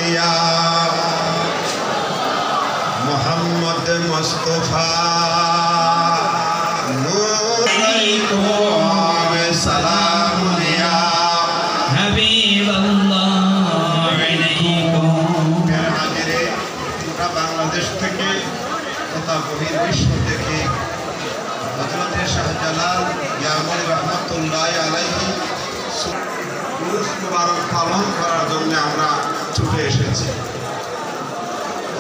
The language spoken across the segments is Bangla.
ইয়া মুহাম্মদ মুস্তাফা নূর আলাইকুম সালাম ইয়া হাবিবাল্লাহ আলাইকুম। হাজিরে আমরা বাংলাদেশ থেকে তথা বহির বিশ্ব থেকে হযরত শাহজালাল ইয়ামুন রহমাতুল্লাহ আলাইহি উরুস মুবারক পালন করার জন্য আমরা ছুটে এসেছি।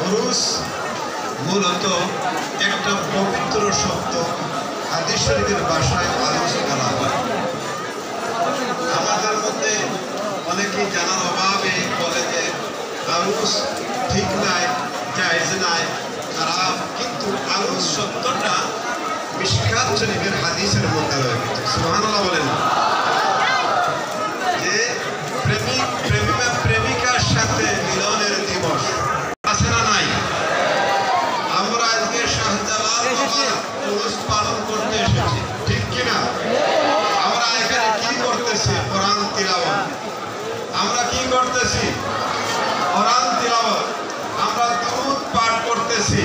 উরুস মূলত একটা পবিত্র শব্দ, হাদিস শরীফের ভাষায় আরুস বলা হয়। আমাদের মধ্যে অনেকেই জানার অভাবে বলে যে আরুস ঠিক নাই, জায়েজ নাই, খারাপ। কিন্তু আরুস শব্দটা মিশকাত শরীফের হাদিসের মধ্যে রয়েছে। সুবহানাল্লাহ বলেন। যে প্রেমিক প্রেমিকার সাথে মিলনের দিবস আছে না নাই? আমরা আজকে শাহজালাল উরুস পালন করতে এসেছি, ঠিক কিনা? আমরা এখানে কি করতেছি? কোরআন তিলাওয়াত। আমরা কি করতেছি? কোরআন তিলাওয়াত। আমরা দুরূদ পাঠ করতেছি।